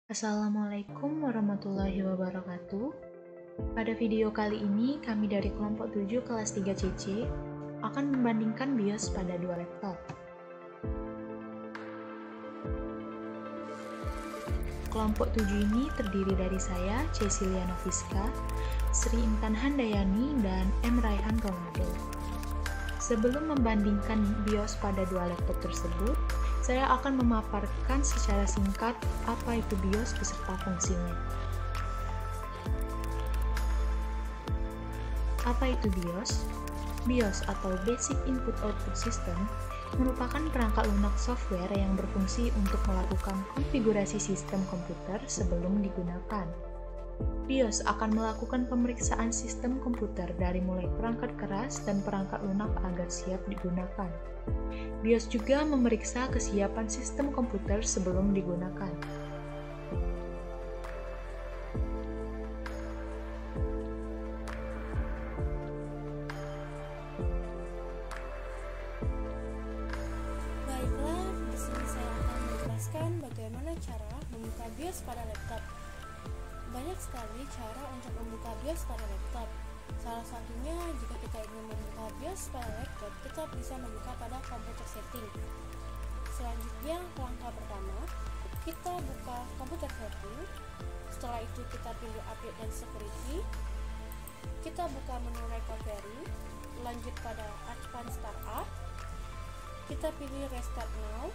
Assalamualaikum warahmatullahi wabarakatuh. Pada video kali ini, kami dari kelompok 7 kelas 3 CC akan membandingkan BIOS pada dua laptop. Kelompok 7 ini terdiri dari saya, Cecilia Noviska, Sri Intan Handayani, dan M. Raihan Ronaldo. Sebelum membandingkan BIOS pada dua laptop tersebut, saya akan memaparkan secara singkat apa itu BIOS beserta fungsinya. Apa itu BIOS? BIOS atau Basic Input Output System merupakan perangkat lunak software yang berfungsi untuk melakukan konfigurasi sistem komputer sebelum digunakan. BIOS akan melakukan pemeriksaan sistem komputer dari mulai perangkat keras dan perangkat lunak agar siap digunakan. BIOS juga memeriksa kesiapan sistem komputer sebelum digunakan. Baiklah, di sini saya akan menjelaskan bagaimana cara membuka BIOS pada laptop. Banyak sekali cara untuk membuka BIOS pada laptop. Salah satunya, jika kita ingin membuka BIOS pada laptop, kita bisa membuka pada komputer setting. Selanjutnya, langkah pertama, kita buka komputer setting. Setelah itu kita pilih update dan security. Kita buka menu recovery, lanjut pada advanced startup. Kita pilih restart now.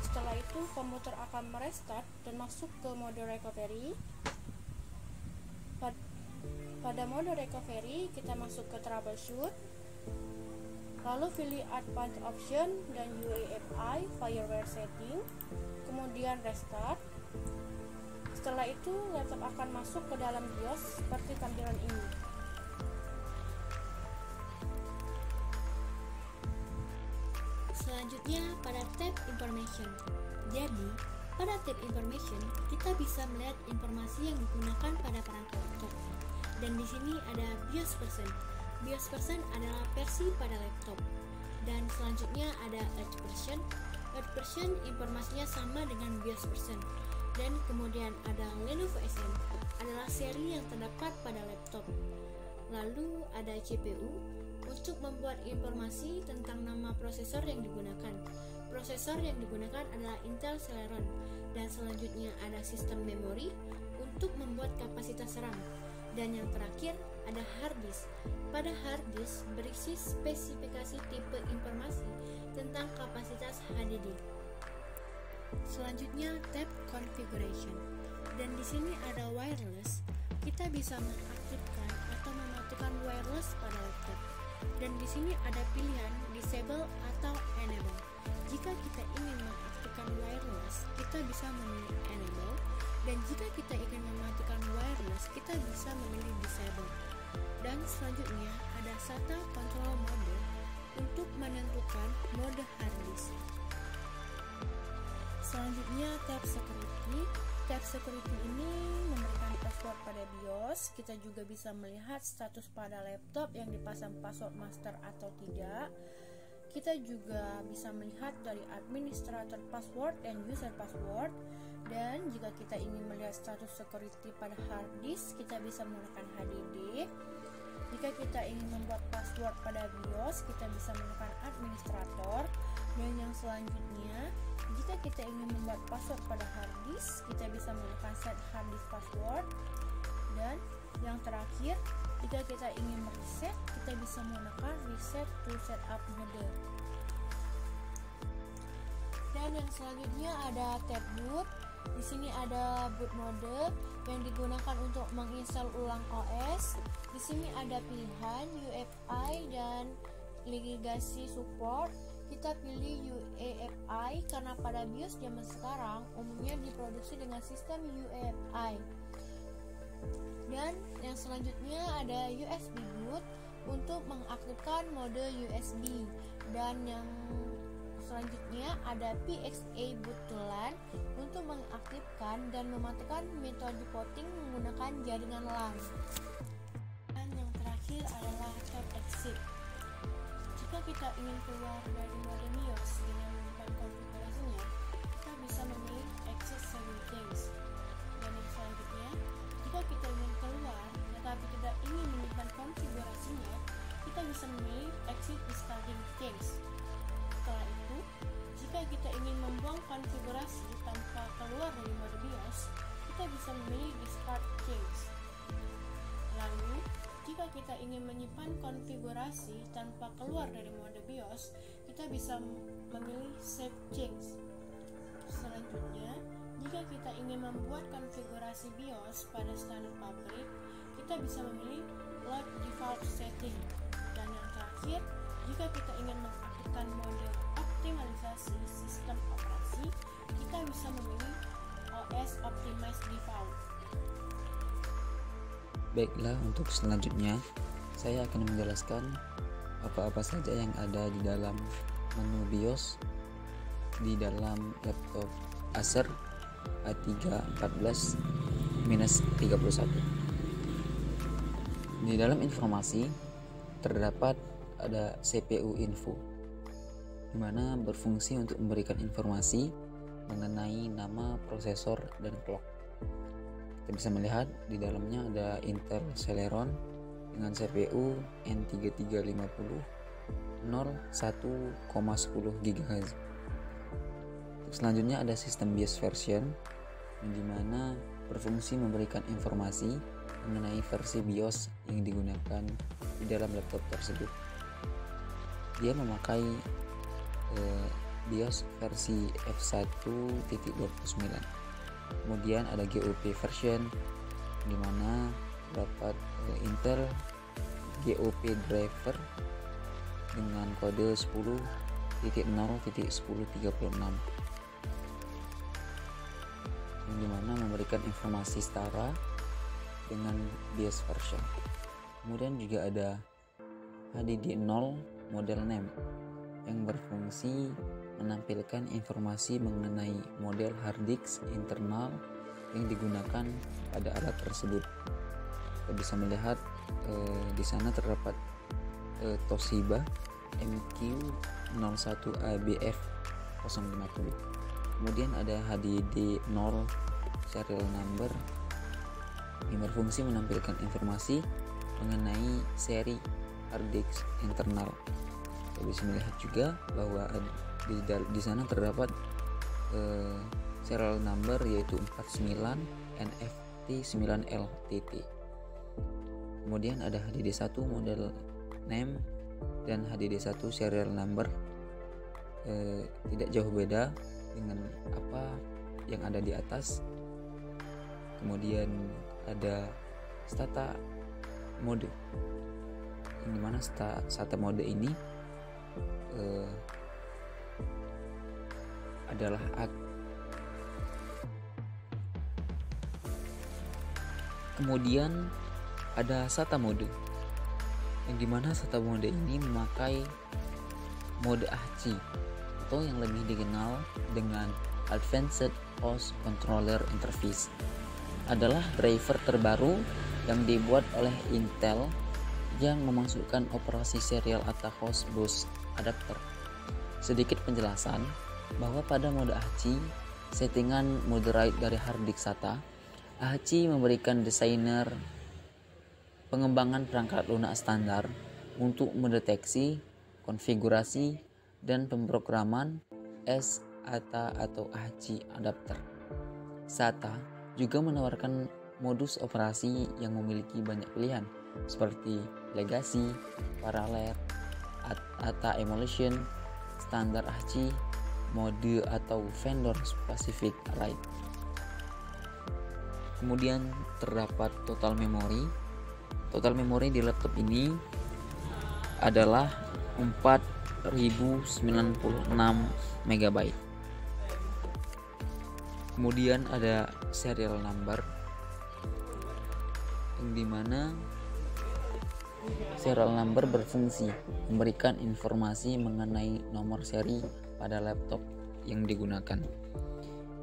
Setelah itu komputer akan merestart dan masuk ke mode recovery. Pada mode recovery kita masuk ke troubleshoot, lalu pilih advanced option dan UEFI fireware setting, kemudian restart. Setelah itu laptop akan masuk ke dalam BIOS seperti tampilan ini. Selanjutnya pada tab information. Jadi, pada tab information kita bisa melihat informasi yang digunakan pada perangkat laptop. Dan di sini ada BIOS version. BIOS version adalah versi pada laptop. Dan selanjutnya ada Edge version. Edge version informasinya sama dengan BIOS version. Dan kemudian ada Lenovo SM, adalah seri yang terdapat pada laptop. Lalu ada CPU untuk membuat informasi tentang nama prosesor yang digunakan. Prosesor yang digunakan adalah Intel Celeron. Dan selanjutnya ada sistem memori untuk membuat kapasitas RAM. Dan yang terakhir ada hard disk. Pada hard disk berisi spesifikasi tipe informasi tentang kapasitas HDD. Selanjutnya tab configuration. Dan di sini ada wireless. Kita bisa mengaktifkan atau mematikan wireless pada laptop. Dan di sini ada pilihan disable atau enable. Jika kita ingin mengaktifkan wireless, kita bisa memilih enable. Dan jika kita ingin mematikan wireless, kita bisa memilih disable. Dan selanjutnya ada SATA control mode untuk menentukan mode hard disk. Selanjutnya tab security. Tab security ini memberikan password pada BIOS. Kita juga bisa melihat status pada laptop yang dipasang password master atau tidak. Kita juga bisa melihat dari administrator password dan user password. Dan jika kita ingin melihat status security pada hard disk, kita bisa menggunakan HDD. Jika kita ingin membuat password pada BIOS, kita bisa menggunakan administrator. Dan yang selanjutnya, jika kita ingin membuat password pada hard disk, kita bisa menggunakan set hard disk password. Dan yang terakhir, jika kita ingin mereset, kita bisa menggunakan reset to setup mode. Dan yang selanjutnya ada tab boot. Di sini ada boot mode yang digunakan untuk menginstal ulang OS. Di sini ada pilihan UEFI dan legacy support. Kita pilih UEFI karena pada BIOS zaman sekarang umumnya diproduksi dengan sistem UEFI. Dan yang selanjutnya ada USB boot untuk mengaktifkan mode USB. Dan yang selanjutnya ada PXA boot LAN untuk mengaktifkan dan mematikan metode booting menggunakan jaringan LAN. Dan yang terakhir adalah tab exit. Jika kita ingin keluar dari mode BIOS dengan menyimpan konfigurasinya, kita bisa memilih exit 17. card change. Lalu, jika kita ingin menyimpan konfigurasi tanpa keluar dari mode BIOS, kita bisa memilih Save Change. Selanjutnya, jika kita ingin membuat konfigurasi BIOS pada standar pabrik, kita bisa memilih Load Default Setting. Dan yang terakhir, jika kita ingin mengaktifkan mode optimalisasi sistem operasi, kita bisa memilih OS Optimize Default. Baiklah, untuk selanjutnya saya akan menjelaskan apa-apa saja yang ada di dalam menu BIOS di dalam laptop Acer A314-31. Di dalam informasi terdapat ada CPU info, di mana berfungsi untuk memberikan informasi mengenai nama prosesor dan clock. Kita bisa melihat di dalamnya ada Intel Celeron dengan CPU N3350 1,10 GHz. Selanjutnya ada sistem BIOS version, yang dimana berfungsi memberikan informasi mengenai versi BIOS yang digunakan di dalam laptop tersebut. Dia memakai BIOS versi F1.29. Kemudian ada GOP version, di mana dapat Intel GOP driver dengan kode 10.0.1036, yang dimana memberikan informasi setara dengan BIOS version. Kemudian juga ada HDD0 model name yang berfungsi menampilkan informasi mengenai model hard disk internal yang digunakan pada alat tersebut. Kita bisa melihat di sana terdapat Toshiba MQ01ABF050. Kemudian ada HDD0 serial number yang berfungsi menampilkan informasi mengenai seri hard disk internal. Kita bisa melihat juga bahwa di sana terdapat serial number yaitu 49 NFT9LTT. Kemudian ada HDD1 model name dan HDD1 serial number, tidak jauh beda dengan apa yang ada di atas. Kemudian ada SATA mode, yang dimana SATA mode ini adalah kemudian ada SATA mode, yang dimana SATA mode ini memakai mode AHCI atau yang lebih dikenal dengan Advanced Host Controller Interface. Adalah driver terbaru yang dibuat oleh Intel yang memasukkan operasi serial atau host bus adapter. Sedikit penjelasan bahwa pada mode AHCI, settingan mode write dari hard disk SATA, AHCI memberikan desainer pengembangan perangkat lunak standar untuk mendeteksi, konfigurasi, dan pemrograman SATA atau AHCI adapter. SATA juga menawarkan modus operasi yang memiliki banyak pilihan seperti legacy, parallel, ATA emulation, standar AHCI, mode atau vendor specific write. Kemudian terdapat total memory. Total memory di laptop ini adalah 4096 MB. Kemudian ada serial number, yang dimana serial number berfungsi memberikan informasi mengenai nomor seri pada laptop yang digunakan.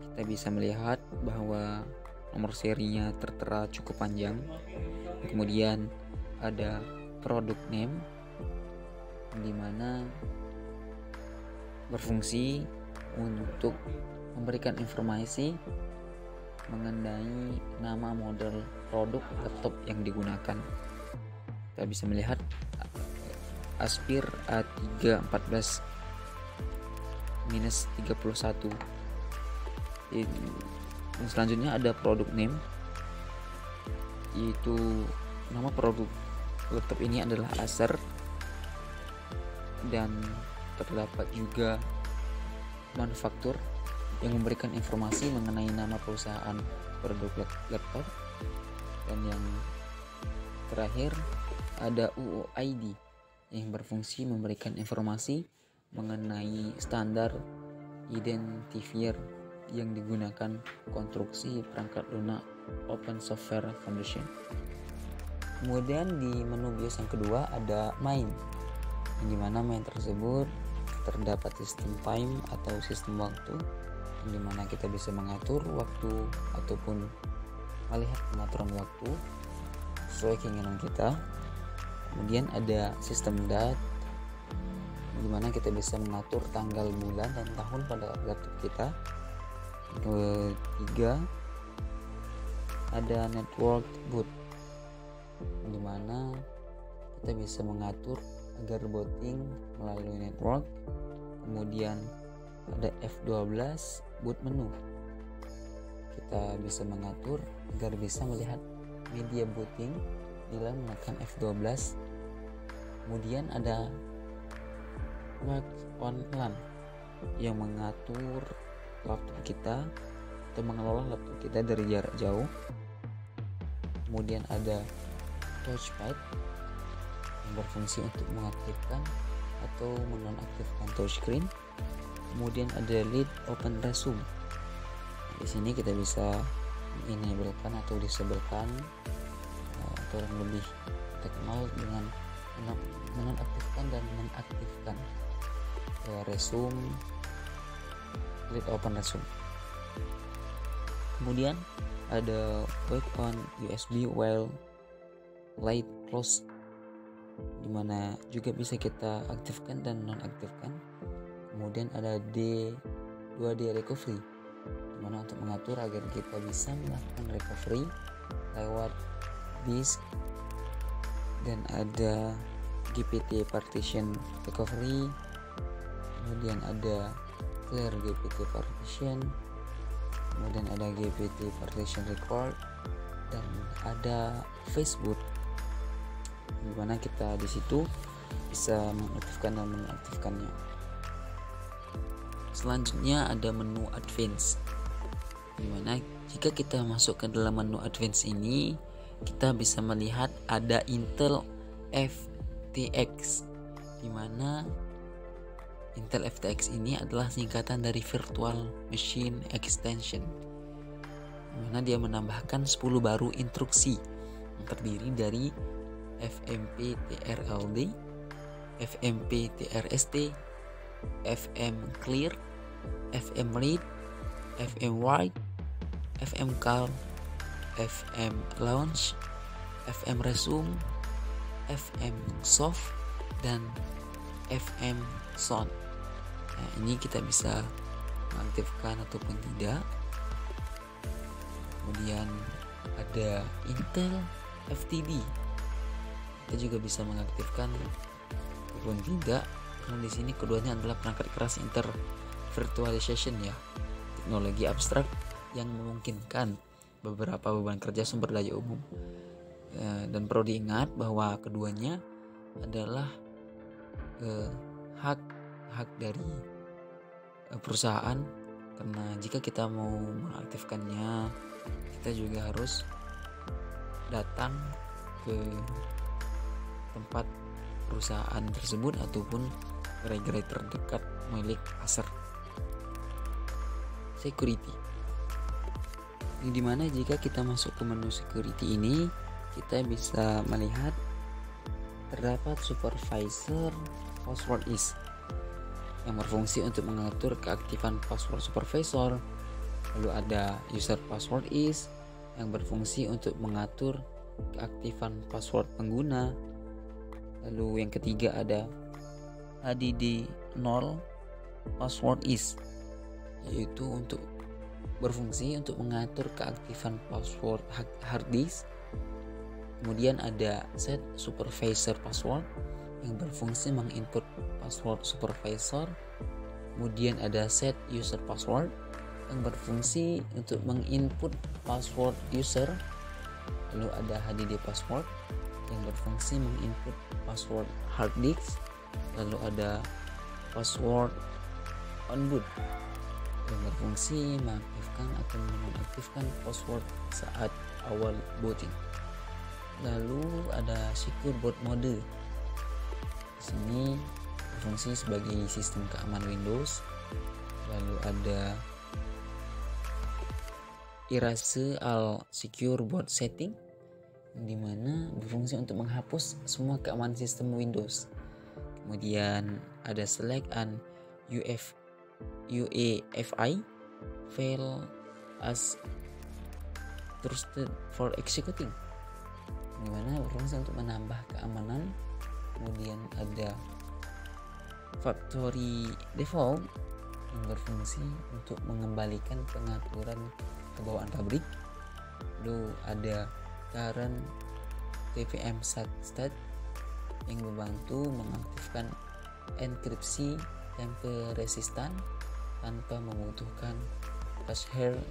Kita bisa melihat bahwa nomor serinya tertera cukup panjang. Kemudian ada product name, yang dimana berfungsi untuk memberikan informasi mengenai nama model produk laptop yang digunakan. Kita bisa melihat Aspir A314-31. Dan selanjutnya ada product name, yaitu nama produk laptop ini adalah Acer, dan terdapat juga manufaktur yang memberikan informasi mengenai nama perusahaan produk laptop, dan yang terakhir ada UUID yang berfungsi memberikan informasi mengenai standar identifier yang digunakan konstruksi perangkat lunak Open Software Foundation. Kemudian di menu BIOS yang kedua ada Main, yang dimana main tersebut terdapat sistem time atau sistem waktu, yang dimana kita bisa mengatur waktu ataupun melihat pengaturan waktu sesuai keinginan kita. Kemudian ada sistem date, di mana kita bisa mengatur tanggal, bulan, dan tahun pada laptop kita. Ketiga ada network boot, di mana kita bisa mengatur agar booting melalui network. Kemudian ada F12 boot menu, kita bisa mengatur agar bisa melihat media booting bila menekan F12. Kemudian ada Work on LAN yang mengatur laptop kita atau mengelola laptop kita dari jarak jauh. Kemudian ada touchpad yang berfungsi untuk mengaktifkan atau menonaktifkan touchscreen. Kemudian ada lead open resume. Di sini kita bisa menenablekan atau disablekan, atau yang lebih kita kenal dengan menonaktifkan dan mengaktifkan resume, lead open resume. Kemudian ada wake on USB while light close, dimana juga bisa kita aktifkan dan nonaktifkan. Kemudian ada 2D recovery, dimana untuk mengatur agar kita bisa melakukan recovery lewat disk. Dan ada GPT partition recovery, kemudian ada clear GPT partition, kemudian ada GPT partition record, dan ada Facebook, dimana kita di situ bisa mengaktifkan dan mengaktifkannya. Selanjutnya ada menu advance, dimana jika kita masuk ke dalam menu advance ini, kita bisa melihat ada Intel FTX, dimana Intel FTX ini adalah singkatan dari Virtual Machine Extension, dimana dia menambahkan 10 baru instruksi yang terdiri dari FMP-TRLD, FMP-TRST, FM Clear, FM Read, FM Write, FM Call, FM Launch, FM Resume, FM Soft, dan FM Sound. Nah, ini kita bisa mengaktifkan ataupun tidak. Kemudian ada Intel FTD, kita juga bisa mengaktifkan ataupun tidak, karena di sini keduanya adalah perangkat keras intervirtualization ya, teknologi abstrak yang memungkinkan beberapa beban kerja sumber daya umum. Dan perlu diingat bahwa keduanya adalah hak dari perusahaan, karena jika kita mau mengaktifkannya, kita juga harus datang ke tempat perusahaan tersebut ataupun gerai-gerai terdekat milik Acer. Security, di mana jika kita masuk ke menu security ini, kita bisa melihat terdapat supervisor password is yang berfungsi untuk mengatur keaktifan password supervisor. Lalu ada user password is yang berfungsi untuk mengatur keaktifan password pengguna. Lalu yang ketiga ada ADD0 password is, yaitu untuk berfungsi untuk mengatur keaktifan password hard disk. Kemudian ada set supervisor password yang berfungsi menginput password supervisor. Kemudian ada set user password yang berfungsi untuk menginput password user. Lalu ada HDD password yang berfungsi menginput password hard disk. Lalu ada password on boot yang berfungsi mengaktifkan atau menonaktifkan password saat awal booting. Lalu ada secure boot mode. Di sini berfungsi sebagai sistem keamanan Windows. Lalu ada erase all secure boot setting, di mana berfungsi untuk menghapus semua keamanan sistem Windows. Kemudian ada select an UEFI file as trusted for executing, di mana berfungsi untuk menambah keamanan. Kemudian ada factory default yang berfungsi untuk mengembalikan pengaturan ke bawaan pabrik. Lalu ada current TPM stat yang membantu mengaktifkan enkripsi tamper resistan tanpa membutuhkan hash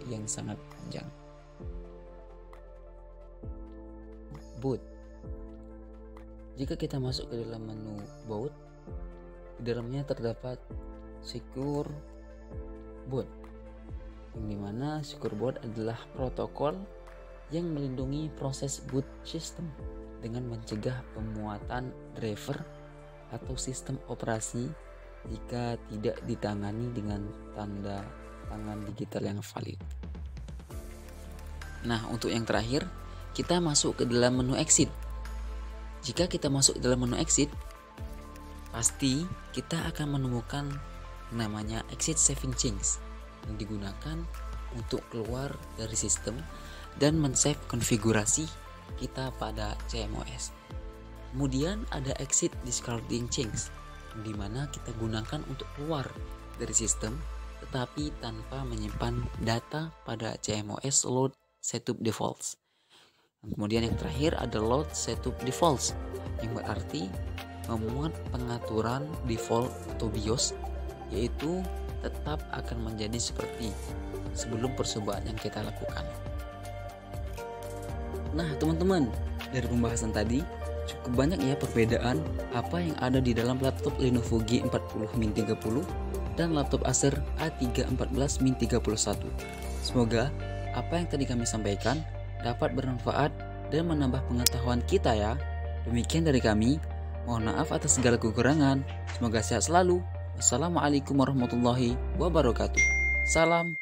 yang sangat panjang. Boot. Jika kita masuk ke dalam menu boot, di dalamnya terdapat secure boot, yang dimana secure boot adalah protokol yang melindungi proses boot system dengan mencegah pemuatan driver atau sistem operasi jika tidak ditangani dengan tanda tangan digital yang valid. Nah, untuk yang terakhir, kita masuk ke dalam menu exit. Jika kita masuk ke dalam menu exit, pasti kita akan menemukan namanya exit saving change yang digunakan untuk keluar dari sistem dan men-save konfigurasi kita pada CMOS. Kemudian ada exit discarding change, di mana kita gunakan untuk keluar dari sistem tetapi tanpa menyimpan data pada CMOS load setup defaults. Kemudian yang terakhir ada load setup defaults, yang berarti memuat pengaturan default atau BIOS, yaitu tetap akan menjadi seperti sebelum percobaan yang kita lakukan. Nah teman-teman, dari pembahasan tadi cukup banyak ya perbedaan apa yang ada di dalam laptop Lenovo G40Min30 dan laptop Acer A314Min31. Semoga apa yang tadi kami sampaikan dapat bermanfaat dan menambah pengetahuan kita ya. Demikian dari kami, mohon maaf atas segala kekurangan. Semoga sehat selalu. Wassalamualaikum warahmatullahi wabarakatuh. Salam